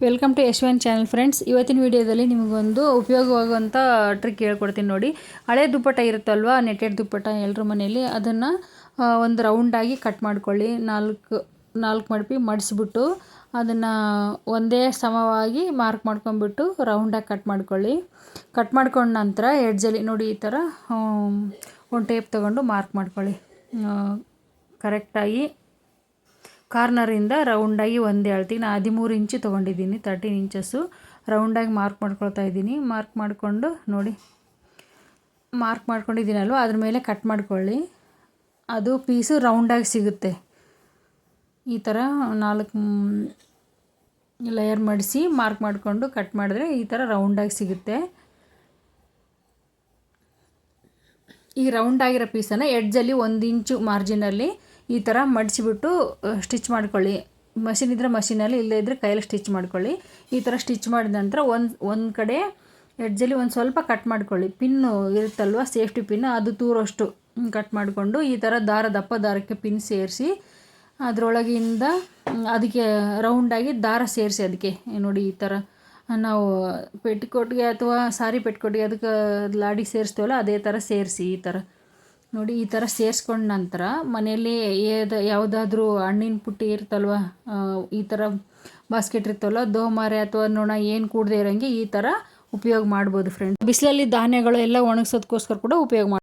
Welcome to Yashwant channel friends. ಇವತ್ತಿನ ವಿಡಿಯೋದಲ್ಲಿ ನಿಮಗೊಂದು ಉಪಯೋಗವಾಗುವಂಥ ಟ್ರಿಕ್ ಹೇಳ್ಕೊಡ್ತೀನಿ ನೋಡಿ. ಹಳೆ ದುಪ್ಪಟ್ಟ ಇರುತ್ತಲ್ವ, ನೆಟ್ಟೆಡ್ ದುಪ್ಪಟ್ಟ ಎಲ್ಲರ ಮನೆಯಲ್ಲಿ, ಅದನ್ನು ಒಂದು ರೌಂಡಾಗಿ ಕಟ್ ಮಾಡ್ಕೊಳ್ಳಿ. ನಾಲ್ಕು ಮಡಪಿ ಮಡಿಸ್ಬಿಟ್ಟು ಅದನ್ನು ಒಂದೇ ಸಮವಾಗಿ ಮಾರ್ಕ್ ಮಾಡ್ಕೊಂಬಿಟ್ಟು ರೌಂಡಾಗಿ ಕಟ್ ಮಾಡ್ಕೊಳ್ಳಿ. ಕಟ್ ಮಾಡ್ಕೊಂಡ ನಂತರ ಎಡ್ಜಲ್ಲಿ ನೋಡಿ ಈ ಥರ ಒಂದು ಟೇಪ್ ತೊಗೊಂಡು ಮಾರ್ಕ್ ಮಾಡ್ಕೊಳ್ಳಿ. ಕರೆಕ್ಟಾಗಿ ಕಾರ್ನರಿಂದ ರೌಂಡಾಗಿ ಒಂದೇ ಅಳ್ತೀನಿ. 13 ಇಂಚು ತೊಗೊಂಡಿದ್ದೀನಿ, 13 ಇಂಚಸ್ಸು ರೌಂಡಾಗಿ ಮಾರ್ಕ್ ಮಾಡ್ಕೊಳ್ತಾ ಇದ್ದೀನಿ. ಮಾರ್ಕ್ ಮಾಡಿಕೊಂಡು ನೋಡಿ, ಮಾರ್ಕ್ ಮಾಡ್ಕೊಂಡಿದ್ದೀನಲ್ವ, ಅದ್ರ ಮೇಲೆ ಕಟ್ ಮಾಡ್ಕೊಳ್ಳಿ. ಅದು ಪೀಸು ರೌಂಡಾಗಿ ಸಿಗುತ್ತೆ. ಈ ಥರ 4 ಲೇಯರ್ ಮಡಿಸಿ ಮಾರ್ಕ್ ಮಾಡಿಕೊಂಡು ಕಟ್ ಮಾಡಿದ್ರೆ ಈ ಥರ ರೌಂಡಾಗಿ ಸಿಗುತ್ತೆ. ಈ ರೌಂಡಾಗಿರೋ ಪೀಸನ್ನು ಎಡ್ಜಲ್ಲಿ 1 ಇಂಚು ಮಾರ್ಜಿನಲ್ಲಿ ಈ ಥರ ಮಡಿಸಿಬಿಟ್ಟು ಸ್ಟಿಚ್ ಮಾಡ್ಕೊಳ್ಳಿ. ಮಷಿನ್ ಇದ್ದರೆ ಮಷಿನಲ್ಲಿ, ಇಲ್ಲದೇ ಇದ್ದರೆ ಕೈಯಲ್ಲಿ ಸ್ಟಿಚ್ ಮಾಡ್ಕೊಳ್ಳಿ. ಈ ಥರ ಸ್ಟಿಚ್ ಮಾಡಿದ ನಂತರ ಒಂದು ಕಡೆ ಎಡ್ಜಲ್ಲಿ ಒಂದು ಸ್ವಲ್ಪ ಕಟ್ ಮಾಡ್ಕೊಳ್ಳಿ. ಪಿನ್ನು ಇರುತ್ತಲ್ವ, ಸೇಫ್ಟಿ ಪಿನ್, ಅದು ತೂರೋಷ್ಟು ಕಟ್ ಮಾಡಿಕೊಂಡು ಈ ಥರ ದಪ್ಪ ದಾರಕ್ಕೆ ಪಿನ್ ಸೇರಿಸಿ ಅದರೊಳಗಿಂದ ಅದಕ್ಕೆ ರೌಂಡಾಗಿ ದಾರ ಸೇರಿಸಿ ಅದಕ್ಕೆ ನೋಡಿ ಈ ಥರ ನಾವು ಪೆಟ್ಟಿಕೋಟ್ಗೆ ಅಥವಾ ಸಾರಿ ಪೆಟ್ಟಿಕೋಟ್ಗೆ ಅದಕ್ಕೆ ಲಾಡಿ ಸೇರಿಸ್ತೀವಲ್ಲ, ಅದೇ ಥರ ಸೇರಿಸಿ ಈ ಥರ ನೋಡಿ. ಈ ಥರ ಸೇರಿಸ್ಕೊಂಡ ನಂತರ ಮನೆಯಲ್ಲಿ ಯಾವುದಾದ್ರೂ ಹಣ್ಣಿನ ಪುಟ್ಟಿ ಇರ್ತಲ್ವ, ಈ ಥರ ಬಾಸ್ಕೆಟ್ ಇರ್ತವಲ್ಲ, ದೋಮಾರೆ ಅಥವಾ ನೊಣ ಏನು ಕೂಡದೇ ಇರೋಂಗೆ ಈ ಥರ ಉಪಯೋಗ ಮಾಡ್ಬೋದು ಫ್ರೆಂಡ್ಸ್. ಬಿಸಿಲಲ್ಲಿ ಧಾನ್ಯಗಳು ಎಲ್ಲ ಒಣಗಿಸೋದಕ್ಕೋಸ್ಕರ ಕೂಡ ಉಪಯೋಗ ಮಾಡಿ.